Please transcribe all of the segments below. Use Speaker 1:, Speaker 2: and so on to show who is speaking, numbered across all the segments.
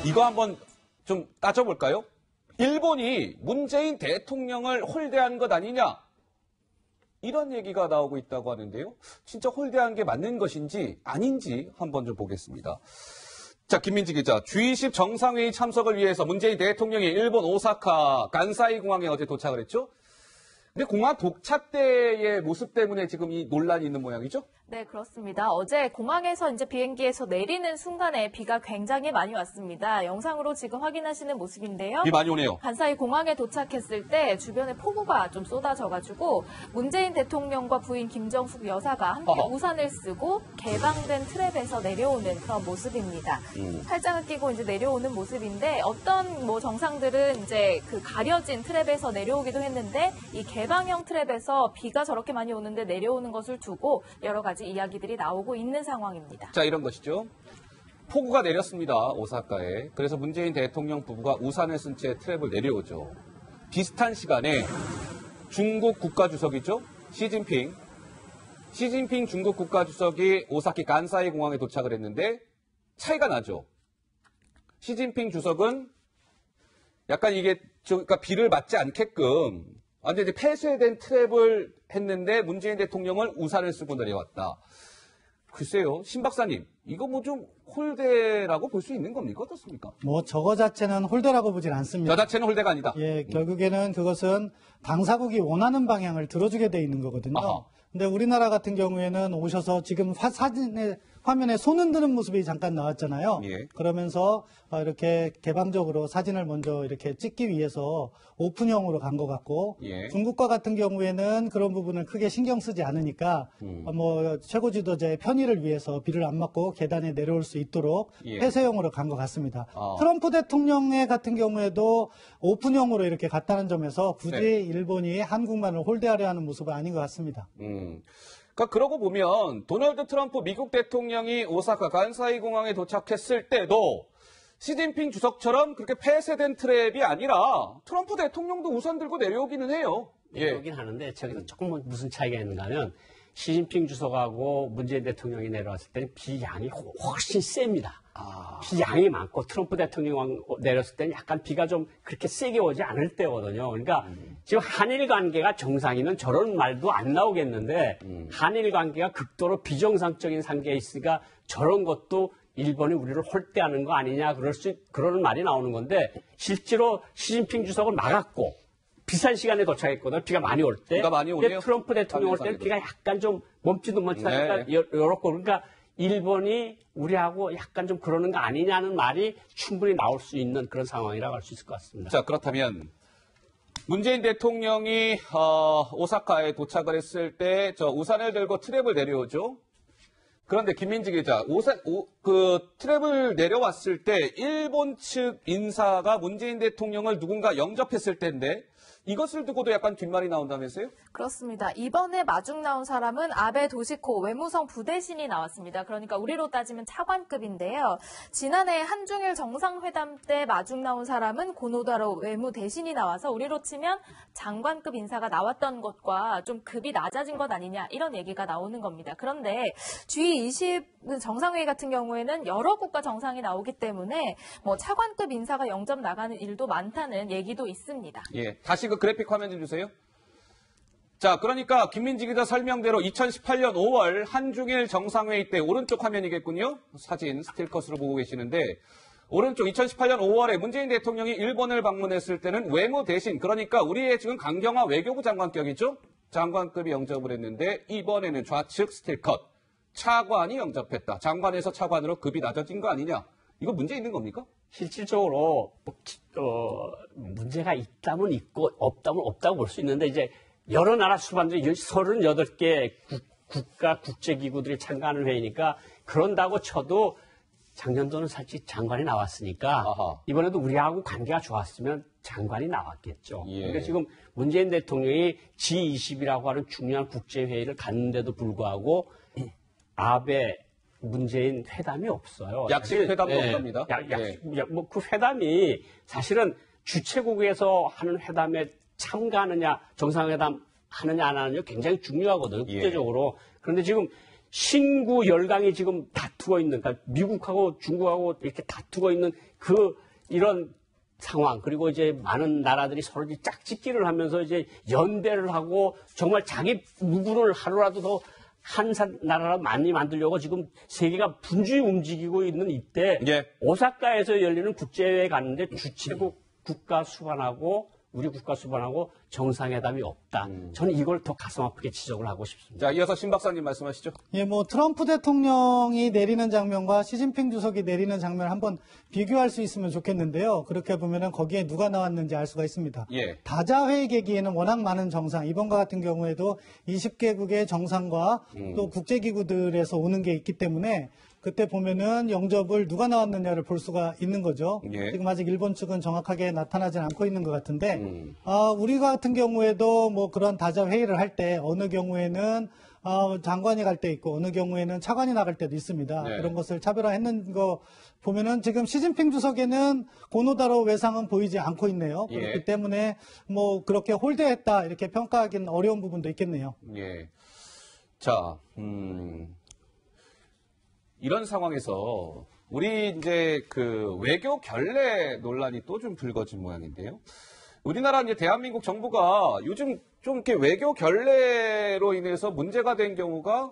Speaker 1: 이거 한번 좀 따져볼까요? 일본이 문재인 대통령을 홀대한 것 아니냐? 이런 얘기가 나오고 있다고 하는데요. 진짜 홀대한 게 맞는 것인지 아닌지 한번 좀 보겠습니다. 자, 김민지 기자. G20 정상회의 참석을 위해서 문재인 대통령이 일본 오사카 간사이 공항에 어제 도착을 했죠. 근데 공항 도착 때의 모습 때문에 지금 이 논란이 있는 모양이죠?
Speaker 2: 네, 그렇습니다. 어제 공항에서 이제 비행기에서 내리는 순간에 비가 굉장히 많이 왔습니다. 영상으로 지금 확인하시는 모습인데요.
Speaker 1: 비 많이 오네요.
Speaker 2: 간사이 공항에 도착했을 때 주변에 폭우가 좀 쏟아져가지고 문재인 대통령과 부인 김정숙 여사가 함께 우산을 쓰고 개방된 트랩에서 내려오는 그런 모습입니다. 팔짱을 끼고 이제 내려오는 모습인데 어떤 뭐 정상들은 이제 그 가려진 트랩에서 내려오기도 했는데 이 개방형 트랩에서 비가 저렇게 많이 오는데 내려오는 것을 두고 여러 가지 이야기들이 나오고 있는 상황입니다.
Speaker 1: 자, 이런 것이죠. 폭우가 내렸습니다. 오사카에. 그래서 문재인 대통령 부부가 우산을 쓴 채 트랩을 내려오죠. 비슷한 시간에 중국 국가주석이죠. 시진핑 중국 국가주석이 오사카 간사이 공항에 도착을 했는데 차이가 나죠. 시진핑 주석은 약간 이게 그러니까 비를 맞지 않게끔 완전히 폐쇄된 트랩을 했는데 문재인 대통령은 우산을 쓰고 내려왔다. 글쎄요, 신 박사님, 이거 뭐 좀 홀대라고 볼 수 있는 겁니까? 어떻습니까?
Speaker 3: 뭐 저거 자체는 홀대라고 보진 않습니다.
Speaker 1: 저 자체는 홀대가 아니다.
Speaker 3: 예, 결국에는 그것은 당사국이 원하는 방향을 들어주게 돼 있는 거거든요.
Speaker 1: 아하.
Speaker 3: 근데 우리나라 같은 경우에는 오셔서 지금 화면에 손 흔드는 모습이 잠깐 나왔잖아요.
Speaker 1: 예.
Speaker 3: 그러면서 이렇게 개방적으로 사진을 먼저 이렇게 찍기 위해서 오픈형으로 간 것 같고,
Speaker 1: 예.
Speaker 3: 중국과 같은 경우에는 그런 부분을 크게 신경 쓰지 않으니까 뭐 최고 지도자의 편의를 위해서 비를 안 맞고 계단에 내려올 수 있도록
Speaker 1: 예.
Speaker 3: 폐쇄형으로 간 것 같습니다.
Speaker 1: 아.
Speaker 3: 트럼프 대통령의 같은 경우에도 오픈형으로 이렇게 갔다는 점에서 굳이
Speaker 1: 네.
Speaker 3: 일본이 한국만을 홀대하려 하는 모습은 아닌 것 같습니다.
Speaker 1: 그러니까 그러고 보면 도널드 트럼프 미국 대통령이 오사카 간사이 공항에 도착했을 때도 시진핑 주석처럼 그렇게 폐쇄된 트랩이 아니라 트럼프 대통령도 우산 들고 내려오기는 해요.
Speaker 4: 내려오긴 하는데 저기서 조금 무슨 차이가 있는가 하면 시진핑 주석하고 문재인 대통령이 내려왔을 때는 비 양이 훨씬 셉니다. 비 양이 많고 트럼프 대통령 내렸을 때는 약간 비가 좀 그렇게 세게 오지 않을 때거든요. 그러니까 지금 한일 관계가 정상이면 저런 말도 안 나오겠는데 한일 관계가 극도로 비정상적인 상태에 있으니까 저런 것도 일본이 우리를 홀대하는 거 아니냐 그러는 말이 나오는 건데 실제로 시진핑 주석을 막았고 비싼 시간에 도착했거든요. 비가 많이 올 때.
Speaker 1: 비가 많이 오네요.
Speaker 4: 트럼프 대통령 올 때는 비가 약간 좀 멈칫하니까 요렇고 그러니까 일본이 우리하고 약간 좀 그러는 거 아니냐는 말이 충분히 나올 수 있는 그런 상황이라고 할 수 있을 것 같습니다.
Speaker 1: 자, 그렇다면 문재인 대통령이 오사카에 도착을 했을 때 저 우산을 들고 트랩을 내려오죠. 그런데 김민지 기자, 트랩을 내려왔을 때 일본 측 인사가 문재인 대통령을 누군가 영접했을 텐데 이것을 두고도 약간 뒷말이 나온다면서요?
Speaker 2: 그렇습니다. 이번에 마중 나온 사람은 아베 도시코 외무성 부대신이 나왔습니다. 그러니까 우리로 따지면 차관급인데요. 지난해 한중일 정상회담 때 마중 나온 사람은 고노다로 외무대신이 나와서 우리로 치면 장관급 인사가 나왔던 것과 좀 급이 낮아진 것 아니냐 이런 얘기가 나오는 겁니다. 그런데 G20 정상회의 같은 경우에는 여러 국가 정상이 나오기 때문에 뭐 차관급 인사가 영접 나가는 일도 많다는 얘기도 있습니다.
Speaker 1: 예, 다시 그 그래픽 화면 좀 주세요. 자, 그러니까 김민지 기자 설명대로 2018년 5월 한중일 정상회의 때 오른쪽 화면이겠군요. 사진 스틸컷으로 보고 계시는데 오른쪽 2018년 5월에 문재인 대통령이 일본을 방문했을 때는 외무 대신 그러니까 우리의 지금 강경화 외교부 장관격이죠. 장관급이 영접을 했는데 이번에는 좌측 스틸컷 차관이 영접했다. 장관에서 차관으로 급이 낮아진 거 아니냐. 이거 문제 있는 겁니까?
Speaker 4: 실질적으로 문제가 있다면 있고 없다면 없다고 볼 수 있는데 이제 여러 나라 수반들이 38개 국가 국제기구들이 참가하는 회의니까 그런다고 쳐도 작년도는 사실 장관이 나왔으니까
Speaker 1: 아하.
Speaker 4: 이번에도 우리하고 관계가 좋았으면 장관이 나왔겠죠.
Speaker 1: 예.
Speaker 4: 그러니까 지금 문재인 대통령이 G20이라고 하는 중요한 국제회의를 갔는데도 불구하고 아베 문재인 회담이 없어요.
Speaker 1: 약식 회담도 없답니다.
Speaker 4: 뭐 그 회담이 사실은 주최국에서 하는 회담에 참가하느냐, 정상회담 하느냐 안 하느냐 굉장히 중요하거든요. 국제적으로. 그런데 지금 신구 열강이 지금 다투고 있는, 그러니까 미국하고 중국하고 이렇게 다투고 있는 이런 상황, 그리고 이제 많은 나라들이 서로 이제 짝짓기를 하면서 이제 연대를 하고 정말 자기 누구를 하루라도 더 한 나라로 많이 만들려고 지금 세계가 분주히 움직이고 있는 이때
Speaker 1: 예.
Speaker 4: 오사카에서 열리는 국제회의에 갔는데 주최국 국가 수반하고 우리 국가 수반하고 정상회담이 없다. 저는 이걸 더 가슴 아프게 지적을 하고 싶습니다.
Speaker 1: 자, 이어서 신 박사님 말씀하시죠.
Speaker 3: 예, 뭐 트럼프 대통령이 내리는 장면과 시진핑 주석이 내리는 장면을 한번 비교할 수 있으면 좋겠는데요. 그렇게 보면은 거기에 누가 나왔는지 알 수가 있습니다.
Speaker 1: 예.
Speaker 3: 다자회의 계기에는 워낙 많은 정상, 이번과 같은 경우에도 20개국의 정상과 또 국제기구들에서 오는 게 있기 때문에 그때 보면은 영접을 누가 나왔느냐를 볼 수가 있는 거죠.
Speaker 1: 예.
Speaker 3: 지금 아직 일본 측은 정확하게 나타나지 않고 있는 것 같은데, 우리 같은 경우에도 뭐 그런 다자 회의를 할 때 어느 경우에는 장관이 갈 때 있고 어느 경우에는 차관이 나갈 때도 있습니다.
Speaker 1: 네.
Speaker 3: 그런 것을 차별화했는 거 보면은 지금 시진핑 주석에는 고노다로 외상은 보이지 않고 있네요.
Speaker 1: 예.
Speaker 3: 그렇기 때문에 뭐 그렇게 홀대했다 이렇게 평가하기는 어려운 부분도 있겠네요.
Speaker 1: 예. 자, 이런 상황에서 우리 이제 그 외교 결례 논란이 또 좀 불거진 모양인데요. 우리나라 이제 대한민국 정부가 요즘 좀 이렇게 외교 결례로 인해서 문제가 된 경우가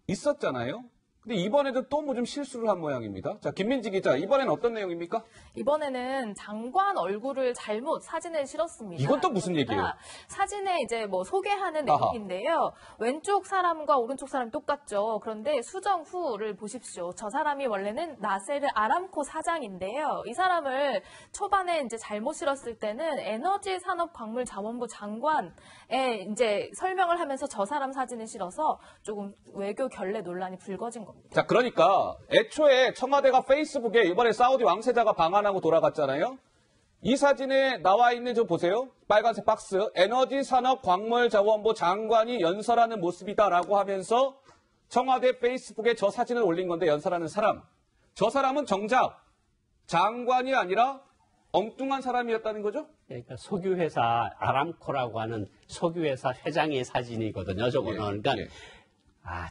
Speaker 1: 있었잖아요. 근데 이번에도 또 뭐 좀 실수를 한 모양입니다. 자, 김민지 기자, 이번엔 어떤 내용입니까?
Speaker 2: 이번에는 장관 얼굴을 잘못 사진에 실었습니다.
Speaker 1: 이건 또 무슨 얘기예요?
Speaker 2: 사진에 이제 뭐 소개하는
Speaker 1: 아하.
Speaker 2: 내용인데요. 왼쪽 사람과 오른쪽 사람이 똑같죠. 그런데 수정 후를 보십시오. 저 사람이 원래는 나세르 아람코 사장인데요. 이 사람을 초반에 이제 잘못 실었을 때는 에너지 산업 광물 자원부 장관에 이제 설명을 하면서 저 사람 사진을 실어서 조금 외교 결례 논란이 불거진 겁니다.
Speaker 1: 자, 그러니까 애초에 청와대가 페이스북에 이번에 사우디 왕세자가 방한하고 돌아갔잖아요. 이 사진에 나와 있는 저 보세요. 빨간색 박스. 에너지 산업 광물 자원부 장관이 연설하는 모습이다라고 하면서 청와대 페이스북에 저 사진을 올린 건데 연설하는 사람. 저 사람은 정작 장관이 아니라 엉뚱한 사람이었다는 거죠?
Speaker 4: 그러니까 석유회사 아람코라고 하는 석유회사 회장의 사진이거든요. 저거는.
Speaker 1: 예,
Speaker 4: 그러니까
Speaker 1: 예.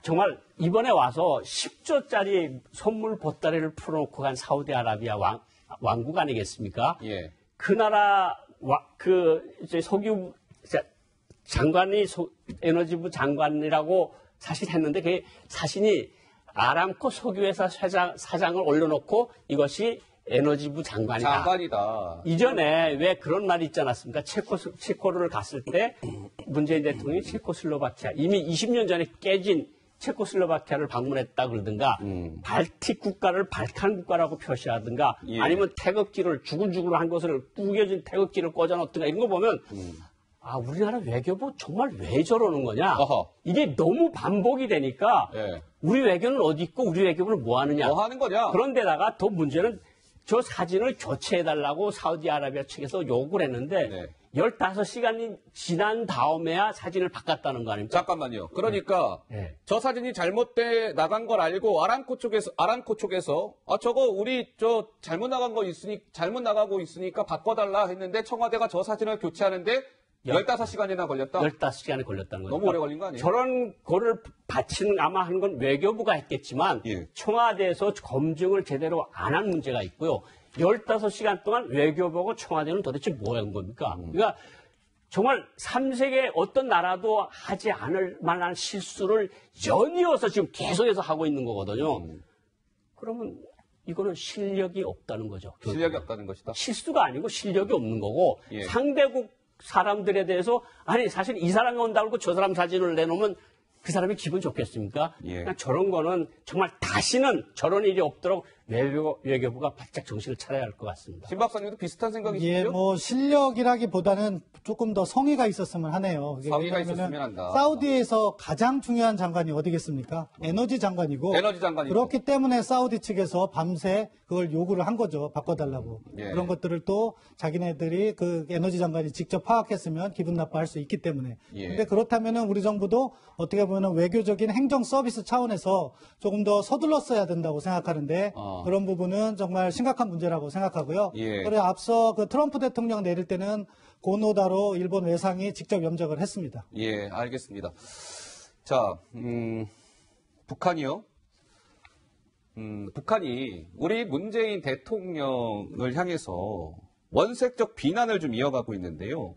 Speaker 4: 정말 이번에 와서 10조짜리 선물 보따리를 풀어놓고 간 사우디아라비아 왕국 아니겠습니까?
Speaker 1: 예.
Speaker 4: 그 나라 이제 석유 장관이 에너지부 장관이라고 사실 했는데 그 사진이 아람코 석유회사 사장을 올려놓고 이것이 에너지부 장관이다.
Speaker 1: 장관이다.
Speaker 4: 이전에 왜 그런 말이 있지 않았습니까? 체코를 갔을 때 문재인 대통령이 체코슬로바키아 이미 20년 전에 깨진 체코슬로바키아를 방문했다 그러든가 발틱 국가를 발칸 국가라고 표시하든가
Speaker 1: 예.
Speaker 4: 아니면 태극기를 주글주글 한 것을 구겨진 태극기를 꽂아놓든가 이런 거 보면 우리나라 외교부 정말 왜 저러는 거냐?
Speaker 1: 어허.
Speaker 4: 이게 너무 반복이 되니까
Speaker 1: 예.
Speaker 4: 우리 외교는 어디 있고 우리 외교부는 뭐 하느냐?
Speaker 1: 뭐 하는 거냐?
Speaker 4: 그런데다가 더 문제는 저 사진을 교체해달라고 사우디아라비아 측에서 요구를 했는데
Speaker 1: 네.
Speaker 4: 15시간이 지난 다음에야 사진을 바꿨다는 거 아닙니까?
Speaker 1: 잠깐만요. 그러니까
Speaker 4: 네.
Speaker 1: 저 사진이 잘못돼 나간 걸 알고 아람코 쪽에서 저거 우리 저 잘못 나가고 있으니까 바꿔달라 했는데 청와대가 저 사진을 교체하는데 15시간이나 걸렸다.
Speaker 4: 15시간이 걸렸다는 거죠.
Speaker 1: 너무 오래 걸린 거 아니에요?
Speaker 4: 저런 거를 바치는 아마 한 건 외교부가 했겠지만
Speaker 1: 예.
Speaker 4: 청와대에서 검증을 제대로 안 한 문제가 있고요. 15시간 동안 외교부하고 청와대는 도대체 뭐 한 겁니까? 그러니까 정말 3세계 어떤 나라도 하지 않을 만한 실수를 연이어서 지금 계속해서 하고 있는 거거든요. 그러면 이거는 실력이 없다는 거죠.
Speaker 1: 실력이 없다는 것이다.
Speaker 4: 실수가 아니고 실력이 없는 거고
Speaker 1: 예.
Speaker 4: 상대국 사람들에 대해서 아니 사실 이 사람이 온다고 하고 저 사람 사진을 내놓으면 그 사람이 기분 좋겠습니까?
Speaker 1: 예.
Speaker 4: 그러니까 저런 거는 정말 다시는 저런 일이 없도록 외교부가 바짝 정신을 차려야 할 것 같습니다.
Speaker 1: 신 박사님도 비슷한 생각이시죠?
Speaker 3: 예, 뭐 실력이라기보다는 조금 더 성의가 있었으면 하네요. 이게
Speaker 1: 성의가
Speaker 3: 왜냐하면은
Speaker 1: 있었으면 한다.
Speaker 3: 사우디에서 가장 중요한 장관이 어디겠습니까? 에너지 장관이고.
Speaker 1: 에너지 장관이고.
Speaker 3: 그렇기 때문에 사우디 측에서 밤새 그걸 요구를 한 거죠. 바꿔달라고.
Speaker 1: 예.
Speaker 3: 그런 것들을 또 자기네들이 그 에너지 장관이 직접 파악했으면 기분 나빠할 수 있기 때문에.
Speaker 1: 예.
Speaker 3: 근데 그렇다면은 우리 정부도 어떻게 보면 외교적인 행정 서비스 차원에서 조금 더 서둘렀어야 된다고 생각하는데 그런 부분은 정말 심각한 문제라고 생각하고요.
Speaker 1: 예.
Speaker 3: 그리고 앞서 그 트럼프 대통령 내릴 때는 고노다로 일본 외상이 직접 염적을 했습니다.
Speaker 1: 예, 알겠습니다. 자, 북한이요? 북한이 우리 문재인 대통령을 향해서 원색적 비난을 좀 이어가고 있는데요.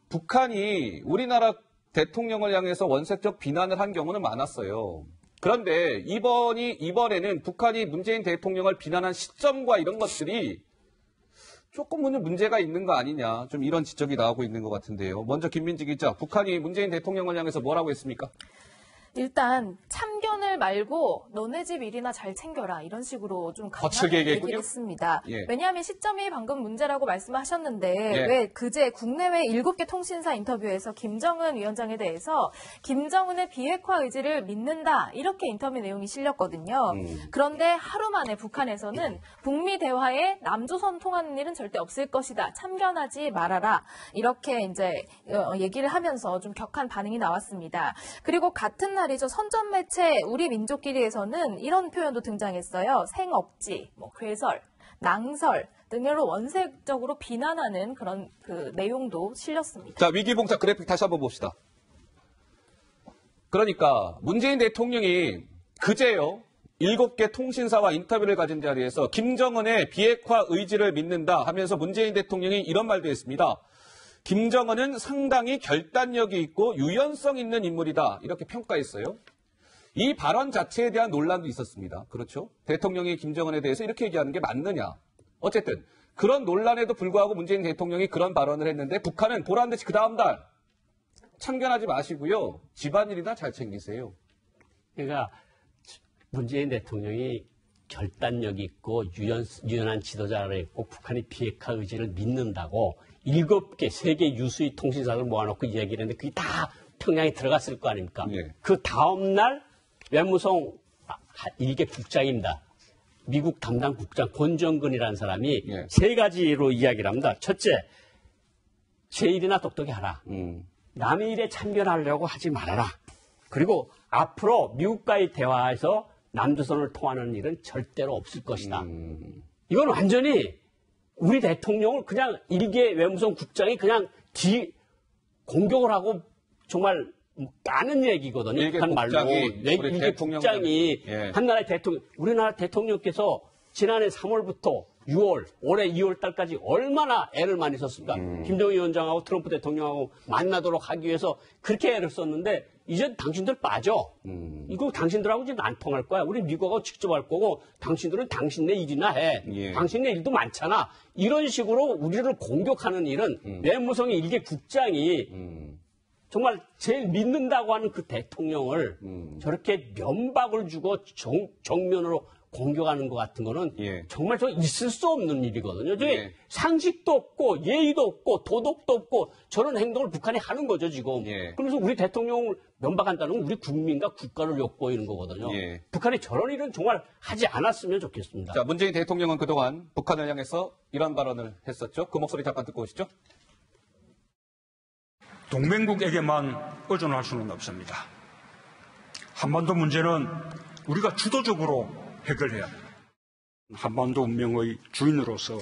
Speaker 1: 북한이 우리나라 대통령을 향해서 원색적 비난을 한 경우는 많았어요. 그런데 이번에는 북한이 문재인 대통령을 비난한 시점과 이런 것들이 조금은 문제가 있는 거 아니냐, 좀 이런 지적이 나오고 있는 것 같은데요. 먼저 김민지 기자, 북한이 문재인 대통령을 향해서 뭐라고 했습니까?
Speaker 2: 일단 참견을 말고 너네 집 일이나 잘 챙겨라 이런 식으로 좀
Speaker 1: 거칠게
Speaker 2: 강하게
Speaker 1: 얘기했군요?
Speaker 2: 얘기했습니다.
Speaker 1: 예.
Speaker 2: 왜냐하면 시점이 방금 문제라고 말씀하셨는데
Speaker 1: 예.
Speaker 2: 왜 그제 국내외 7개 통신사 인터뷰에서 김정은 위원장에 대해서 김정은의 비핵화 의지를 믿는다 이렇게 인터뷰 내용이 실렸거든요. 그런데 하루 만에 북한에서는 북미 대화에 남조선 통하는 일은 절대 없을 것이다. 참견하지 말아라. 이렇게 이제 얘기를 하면서 좀 격한 반응이 나왔습니다. 그리고 같은 날이죠. 선전 매체 우리 민족끼리에서는 이런 표현도 등장했어요. 생억지, 괴설, 낭설 등으로 원색적으로 비난하는 그런 그 내용도 실렸습니다.
Speaker 1: 자, 위기봉사 그래픽 다시 한번 봅시다. 그러니까 문재인 대통령이 그제요. 7개 통신사와 인터뷰를 가진 자리에서 김정은의 비핵화 의지를 믿는다 하면서 문재인 대통령이 이런 말도 했습니다. 김정은은 상당히 결단력이 있고 유연성 있는 인물이다. 이렇게 평가했어요. 이 발언 자체에 대한 논란도 있었습니다. 그렇죠? 대통령이 김정은에 대해서 이렇게 얘기하는 게 맞느냐. 어쨌든 그런 논란에도 불구하고 문재인 대통령이 그런 발언을 했는데 북한은 보란 듯이 그 다음 달 참견하지 마시고요. 집안일이나 잘 챙기세요.
Speaker 4: 그러니까 문재인 대통령이 결단력이 있고 유연한 지도자를 했고 북한의 비핵화 의지를 믿는다고 7개, 세계 유수의 통신사를 모아놓고 이야기를 했는데 그게 다 평양에 들어갔을 거 아닙니까?
Speaker 1: 예.
Speaker 4: 그 다음날 외무성 일개 국장입니다. 미국 담당 국장 권정근이라는 사람이
Speaker 1: 예.
Speaker 4: 3가지로 이야기를 합니다. 첫째, 제 일이나 똑똑히 하라. 남의 일에 참견하려고 하지 말아라. 그리고 앞으로 미국과의 대화에서 남조선을 통하는 일은 절대로 없을 것이다. 이건 완전히 우리 대통령을 그냥 일개 외무성 국장이 그냥 공격을 하고 정말 까는 얘기거든요.
Speaker 1: 일개
Speaker 4: 북한 말로.
Speaker 1: 국장이, 우리
Speaker 4: 일개
Speaker 1: 대통령
Speaker 4: 국장이
Speaker 1: 예.
Speaker 4: 한나라의 대통령, 우리나라 대통령께서 지난해 3월부터 6월, 올해 2월 달까지 얼마나 애를 많이 썼습니까? 김정은 위원장하고 트럼프 대통령하고 만나도록 하기 위해서 그렇게 애를 썼는데 이제 당신들 빠져. 이거 당신들하고 이제 안 통할 거야. 우리 미국하고 직접 할 거고 당신들은 당신네 일이나 해.
Speaker 1: 예.
Speaker 4: 당신네 일도 많잖아. 이런 식으로 우리를 공격하는 일은 외무성의 일개 국장이 정말 제일 믿는다고 하는 그 대통령을 저렇게 면박을 주고 정면으로 공격하는 것 같은 거는
Speaker 1: 예.
Speaker 4: 정말 저 있을 수 없는 일이거든요. 저게
Speaker 1: 예.
Speaker 4: 상식도 없고 예의도 없고 도덕도 없고 저런 행동을 북한이 하는 거죠 지금.
Speaker 1: 예.
Speaker 4: 그러면서 우리 대통령을 면박한다는 건 우리 국민과 국가를 욕보이는 거거든요.
Speaker 1: 예.
Speaker 4: 북한이 저런 일은 정말 하지 않았으면 좋겠습니다.
Speaker 1: 자, 문재인 대통령은 그동안 북한을 향해서 이런 발언을 했었죠. 그 목소리 잠깐 듣고 오시죠.
Speaker 5: 동맹국에게만 의존할 수는 없습니다. 한반도 문제는 우리가 주도적으로 해결해야 합니다. 한반도 운명의 주인으로서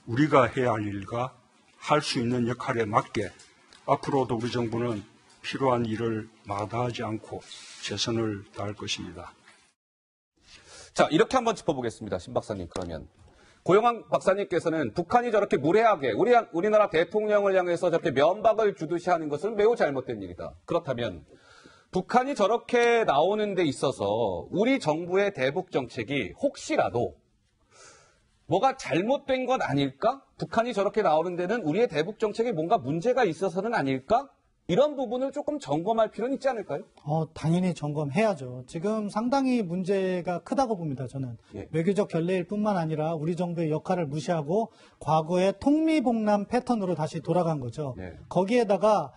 Speaker 5: 우리가 해야 할 일과 할 수 있는 역할에 맞게 앞으로도 우리 정부는 필요한 일을 마다하지 않고 최선을 다할 것입니다.
Speaker 1: 자, 이렇게 한번 짚어보겠습니다. 신 박사님, 그러면. 고영환 박사님께서는 북한이 저렇게 무례하게 우리나라 대통령을 향해서 저렇게 면박을 주듯이 하는 것은 매우 잘못된 일이다. 그렇다면 북한이 저렇게 나오는 데 있어서 우리 정부의 대북 정책이 혹시라도 뭐가 잘못된 것 아닐까? 북한이 저렇게 나오는 데는 우리의 대북 정책에 뭔가 문제가 있어서는 아닐까? 이런 부분을 조금 점검할 필요는 있지 않을까요?
Speaker 3: 당연히 점검해야죠. 지금 상당히 문제가 크다고 봅니다, 저는.
Speaker 1: 예.
Speaker 3: 외교적 결례일 뿐만 아니라 우리 정부의 역할을 무시하고 과거의 통미봉남 패턴으로 다시 돌아간 거죠.
Speaker 1: 예.
Speaker 3: 거기에다가,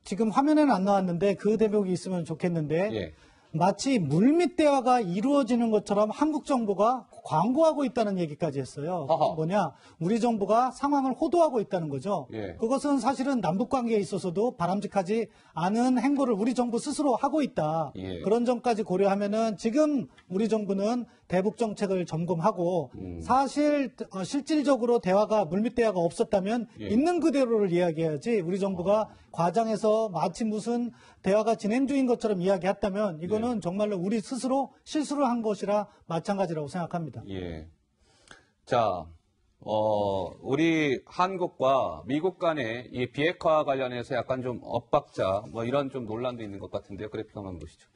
Speaker 3: 지금 화면에는 안 나왔는데 그 대목이 있으면 좋겠는데,
Speaker 1: 예.
Speaker 3: 마치 물밑 대화가 이루어지는 것처럼 한국 정부가 광고하고 있다는 얘기까지 했어요.
Speaker 1: 아하.
Speaker 3: 뭐냐, 우리 정부가 상황을 호도하고 있다는 거죠.
Speaker 1: 예.
Speaker 3: 그것은 사실은 남북 관계에 있어서도 바람직하지 않은 행보를 우리 정부 스스로 하고 있다.
Speaker 1: 예.
Speaker 3: 그런 점까지 고려하면은 지금 우리 정부는 대북 정책을 점검하고 사실 실질적으로 대화가 물밑 대화가 없었다면
Speaker 1: 예.
Speaker 3: 있는 그대로를 이야기해야지 우리 정부가 과장해서 마치 무슨 대화가 진행 중인 것처럼 이야기했다면 이거는 정말로 우리 스스로 실수를 한 것이라 마찬가지라고 생각합니다.
Speaker 1: 예. 자, 우리 한국과 미국 간의 이 비핵화 관련해서 약간 좀 엇박자, 뭐 이런 좀 논란도 있는 것 같은데요. 그래픽 한번 보시죠.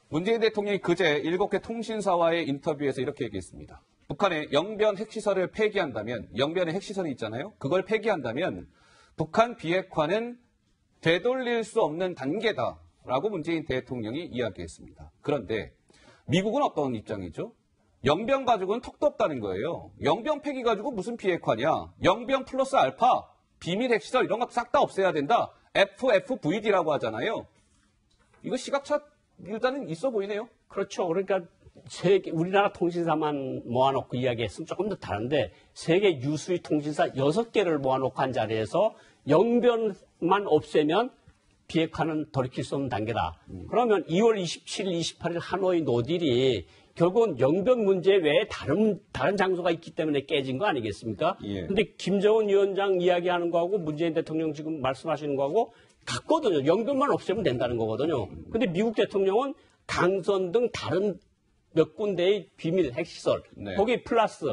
Speaker 1: 문재인 대통령이 그제 7개 통신사와의 인터뷰에서 이렇게 얘기했습니다. 북한의 영변 핵시설을 폐기한다면, 영변의 핵시설이 있잖아요. 그걸 폐기한다면 북한 비핵화는 되돌릴 수 없는 단계다라고 문재인 대통령이 이야기했습니다. 그런데 미국은 어떤 입장이죠? 영변 가지고는 턱도 없다는 거예요. 영변 폐기 가지고 무슨 비핵화냐? 영변 플러스 알파, 비밀 핵시설 이런 거 싹 다 없애야 된다. FFVD라고 하잖아요. 이거 시각차 일단은 있어 보이네요.
Speaker 4: 그렇죠. 그러니까 우리나라 통신사만 모아놓고 이야기했으면 조금 더 다른데 세계 유수의 통신사 6개를 모아놓고 한 자리에서 영변만 없애면 비핵화는 돌이킬 수 없는 단계다. 그러면 2월 27일, 28일 하노이 노딜이 결국은 영변 문제 외에 다른 장소가 있기 때문에 깨진 거 아니겠습니까?
Speaker 1: 예.
Speaker 4: 근데 김정은 위원장 이야기하는 거하고 문재인 대통령 지금 말씀하시는 거하고 같거든요. 영변만 없애면 된다는 거거든요. 근데 미국 대통령은 강선 등 다른 몇 군데의 비밀 핵시설,
Speaker 1: 네.
Speaker 4: 거기 플러스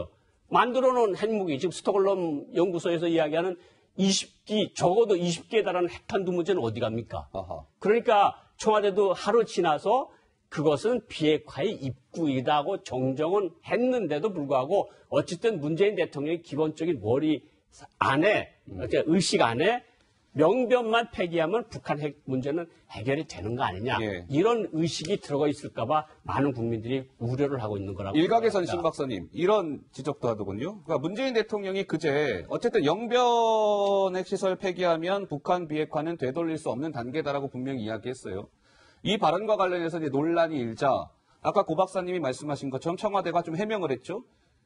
Speaker 4: 만들어 놓은 핵무기, 지금 스톡홀름 연구소에서 이야기하는 20기, 적어도 20기에 달하는 핵탄두 문제는 어디 갑니까?
Speaker 1: 아하.
Speaker 4: 그러니까 청와대도 하루 지나서 그것은 비핵화의 입구이다고 정정은 했는데도 불구하고 어쨌든 문재인 대통령의 기본적인 머리 안에, 의식 안에 명변만 폐기하면 북한 핵 문제는 해결이 되는 거 아니냐.
Speaker 1: 예.
Speaker 4: 이런 의식이 들어가 있을까 봐 많은 국민들이 우려를 하고 있는 거라고.
Speaker 1: 일각에선
Speaker 4: 생각합니다.
Speaker 1: 신 박사님 이런 지적도 하더군요. 그러니까 문재인 대통령이 그제 어쨌든 영변 핵시설 폐기하면 북한 비핵화는 되돌릴 수 없는 단계다라고 분명히 이야기했어요. 이 발언과 관련해서 이제 논란이 일자 아까 고 박사님이 말씀하신 것처럼 청와대가 좀 해명을 했죠.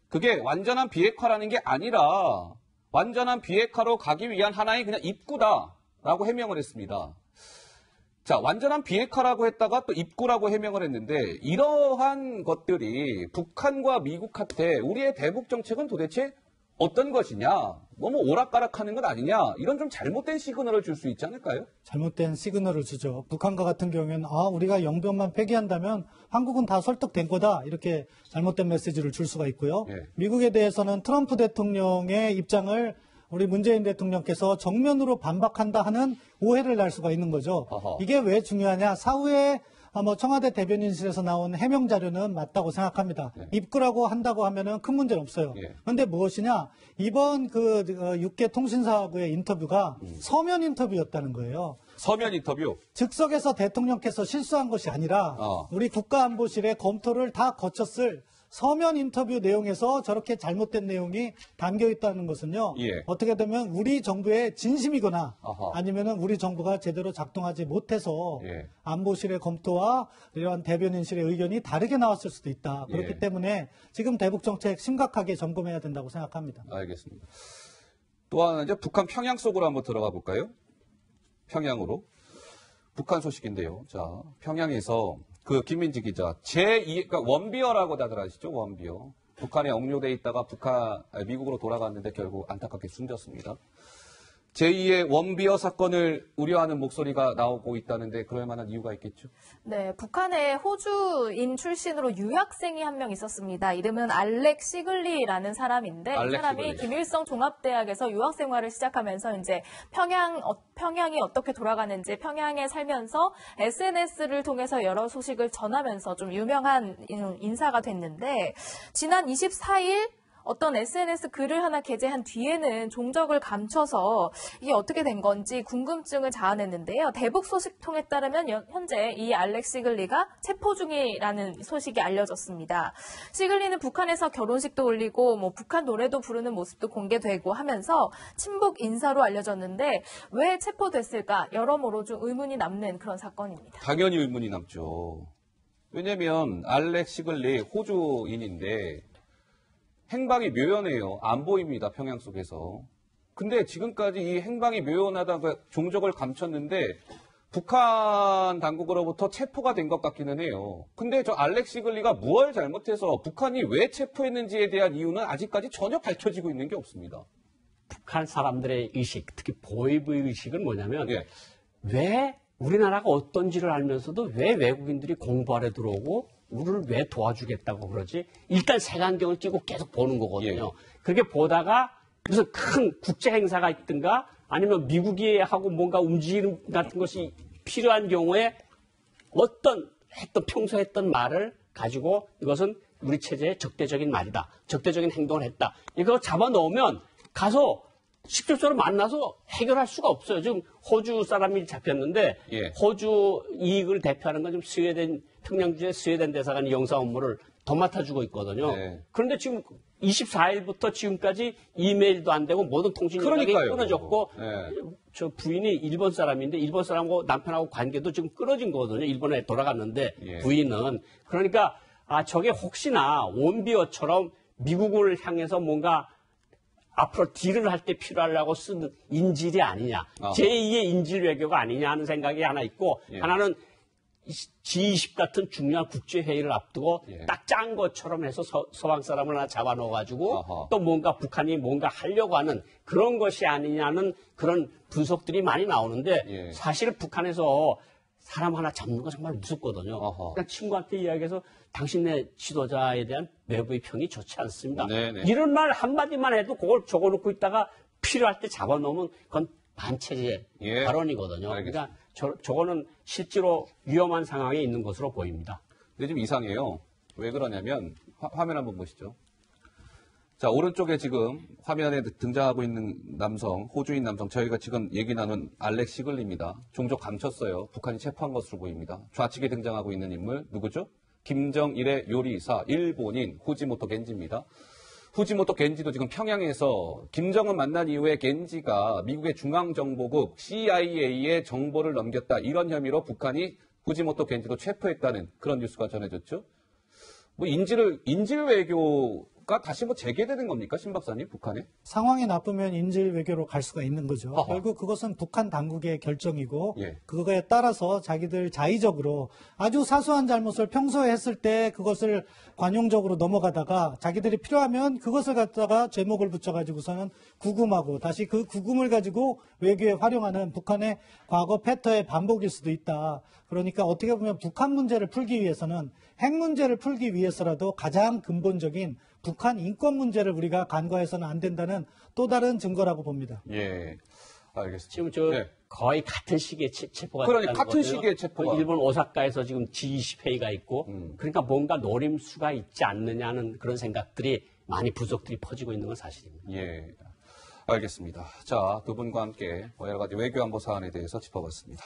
Speaker 1: 그게 완전한 비핵화라는 게 아니라 완전한 비핵화로 가기 위한 하나의 그냥 입구다라고 해명을 했습니다. 자, 완전한 비핵화라고 했다가 또 입구라고 해명을 했는데 이러한 것들이 북한과 미국한테 우리의 대북 정책은 도대체 어떤 것이냐, 너무 오락가락하는 것 아니냐, 이런 좀 잘못된 시그널을 줄 수 있지 않을까요?
Speaker 3: 잘못된 시그널을 주죠. 북한과 같은 경우에는 우리가 영변만 폐기한다면 한국은 다 설득된 거다 이렇게 잘못된 메시지를 줄 수가 있고요.
Speaker 1: 예.
Speaker 3: 미국에 대해서는 트럼프 대통령의 입장을 우리 문재인 대통령께서 정면으로 반박한다 하는 오해를 날 수가 있는 거죠.
Speaker 1: 어허.
Speaker 3: 이게 왜 중요하냐? 사후에 청와대 대변인실에서 나온 해명 자료는 맞다고 생각합니다. 입구라고 한다고 하면은 큰 문제는 없어요.
Speaker 1: 예.
Speaker 3: 그런데 무엇이냐? 이번 6개 통신사하고의 인터뷰가 서면 인터뷰였다는 거예요.
Speaker 1: 서면 인터뷰.
Speaker 3: 즉석에서 대통령께서 실수한 것이 아니라 우리 국가안보실의 검토를 다 거쳤을 서면 인터뷰 내용에서 저렇게 잘못된 내용이 담겨 있다는 것은요.
Speaker 1: 예.
Speaker 3: 어떻게 되면 우리 정부의 진심이거나
Speaker 1: 아하.
Speaker 3: 아니면은 우리 정부가 제대로 작동하지 못해서
Speaker 1: 예.
Speaker 3: 안보실의 검토와 이러한 대변인실의 의견이 다르게 나왔을 수도 있다. 그렇기
Speaker 1: 예.
Speaker 3: 때문에 지금 대북 정책 심각하게 점검해야 된다고 생각합니다.
Speaker 1: 알겠습니다. 또 하나 이제 북한 평양 속으로 한번 들어가 볼까요? 평양으로. 북한 소식인데요. 자, 평양에서 김민지 기자, 그러니까 원비어라고 다들 아시죠? 원비어. 북한에 억류돼 있다가 미국으로 돌아갔는데 결국 안타깝게 숨졌습니다. 제2의 원비어 사건을 우려하는 목소리가 나오고 있다는데 그럴 만한 이유가 있겠죠?
Speaker 2: 네, 북한의 호주인 출신으로 유학생이 한 명 있었습니다. 이름은 알렉 시글리라는 사람인데 이
Speaker 1: 알렉
Speaker 2: 사람이
Speaker 1: 시글리.
Speaker 2: 김일성 종합대학에서 유학 생활을 시작하면서 이제 평양이 어떻게 돌아가는지 평양에 살면서 SNS를 통해서 여러 소식을 전하면서 좀 유명한 인사가 됐는데 지난 24일 어떤 SNS 글을 하나 게재한 뒤에는 종적을 감춰서 이게 어떻게 된 건지 궁금증을 자아냈는데요. 대북 소식통에 따르면 현재 이 알렉 시글리가 체포 중이라는 소식이 알려졌습니다. 시글리는 북한에서 결혼식도 올리고 북한 노래도 부르는 모습도 공개되고 하면서 친북 인사로 알려졌는데 왜 체포됐을까 여러모로 좀 의문이 남는 그런 사건입니다.
Speaker 1: 당연히 의문이 남죠. 왜냐면 알렉 시글리 호주인인데 행방이 묘연해요. 안 보입니다. 평양 속에서. 근데 지금까지 이 행방이 묘연하다가 종적을 감췄는데 북한 당국으로부터 체포가 된 것 같기는 해요. 근데 저 알렉시 글리가 무엇을 잘못해서 북한이 왜 체포했는지에 대한 이유는 아직까지 전혀 밝혀지고 있는 게 없습니다.
Speaker 4: 북한 사람들의 의식, 특히 보이브 의식은 뭐냐면
Speaker 1: 예.
Speaker 4: 왜 우리나라가 어떤지를 알면서도 왜 외국인들이 공부하러 들어오고 우리를 왜 도와주겠다고 그러지? 일단 색안경을 끼고 계속 보는 거거든요. 그렇게 보다가 무슨 큰 국제 행사가 있든가 아니면 미국이 하고 뭔가 움직임 같은 것이 필요한 경우에 평소 했던 말을 가지고 이것은 우리 체제의 적대적인 말이다. 적대적인 행동을 했다. 이거 잡아 넣으면 가서 직접적으로 만나서 해결할 수가 없어요. 지금 호주 사람이 잡혔는데
Speaker 1: 예.
Speaker 4: 호주 이익을 대표하는 건 지금 스웨덴 평양주의 스웨덴 대사관이 영사 업무를 더 맡아주고 있거든요.
Speaker 1: 네.
Speaker 4: 그런데 지금 24일부터 지금까지 이메일도 안 되고 모든 통신 연락이
Speaker 1: 그러니까요.
Speaker 4: 끊어졌고
Speaker 1: 네.
Speaker 4: 저 부인이 일본 사람인데 일본 사람하고 남편하고 관계도 지금 끊어진 거거든요. 일본에 돌아갔는데
Speaker 1: 예.
Speaker 4: 부인은 그러니까 저게 혹시나 원비어처럼 미국을 향해서 뭔가 앞으로 딜을 할 때 필요하려고 쓴 인질이 아니냐. 제2의 인질 외교가 아니냐 하는 생각이 하나 있고
Speaker 1: 예.
Speaker 4: 하나는 G20 같은 중요한 국제회의를 앞두고
Speaker 1: 예.
Speaker 4: 딱 짠 것처럼 해서 서방 사람을 하나 잡아넣어가지고
Speaker 1: 어허.
Speaker 4: 또 뭔가 북한이 뭔가 하려고 하는 그런 것이 아니냐는 그런 분석들이 많이 나오는데
Speaker 1: 예.
Speaker 4: 사실 북한에서 사람 하나 잡는 거 정말 무섭거든요.
Speaker 1: 어허.
Speaker 4: 그러니까 친구한테 이야기해서 당신네 지도자에 대한 외부의 평이 좋지 않습니다.
Speaker 1: 네네.
Speaker 4: 이런 말 한마디만 해도 그걸 적어놓고 있다가 필요할 때 잡아놓으면 그건 반체제
Speaker 1: 예.
Speaker 4: 발언이거든요.
Speaker 1: 알겠습니다.
Speaker 4: 그러니까 저거는 실제로 위험한 상황에 있는 것으로 보입니다.
Speaker 1: 근데 좀 이상해요. 왜 그러냐면 화면 한번 보시죠. 자, 오른쪽에 지금 화면에 등장하고 있는 남성, 호주인 남성, 저희가 지금 얘기 나눈 알렉 시글리입니다. 종족 감췄어요. 북한이 체포한 것으로 보입니다. 좌측에 등장하고 있는 인물 누구죠? 김정일의 요리사, 일본인 후지모토 겐지입니다. 후지모토 겐지도 지금 평양에서 김정은 만난 이후에 겐지가 미국의 중앙정보국 CIA에 정보를 넘겼다. 이런 혐의로 북한이 후지모토 겐지도 체포했다는 그런 뉴스가 전해졌죠. 뭐 인질 외교가 다시 뭐 재개되는 겁니까, 신 박사님, 북한에?
Speaker 3: 상황이 나쁘면 인질 외교로 갈 수가 있는 거죠.
Speaker 1: 어허.
Speaker 3: 결국 그것은 북한 당국의 결정이고
Speaker 1: 예.
Speaker 3: 그거에 따라서 자기들 자의적으로 아주 사소한 잘못을 평소에 했을 때 그것을 관용적으로 넘어가다가 자기들이 필요하면 그것을 갖다가 제목을 붙여가지고서는 구금하고 다시 그 구금을 가지고 외교에 활용하는 북한의 과거 패턴의 반복일 수도 있다. 그러니까 어떻게 보면 북한 문제를 풀기 위해서는 핵 문제를 풀기 위해서라도 가장 근본적인 북한 인권 문제를 우리가 간과해서는 안 된다는 또 다른 증거라고 봅니다.
Speaker 1: 예. 알겠습니다.
Speaker 4: 지금 저
Speaker 1: 네.
Speaker 4: 거의 같은 시기에 체포가
Speaker 1: 그러니까
Speaker 4: 됐다는
Speaker 1: 같은
Speaker 4: 거거든요.
Speaker 1: 시기에 체포가.
Speaker 4: 일본 오사카에서 지금 G20 회의가 있고 그러니까 뭔가 노림수가 있지 않느냐는 그런 생각들이 많이 부족들이 퍼지고 있는 건 사실입니다.
Speaker 1: 예. 알겠습니다. 자, 두 분과 함께 여러 가지 외교안보 사안에 대해서 짚어봤습니다.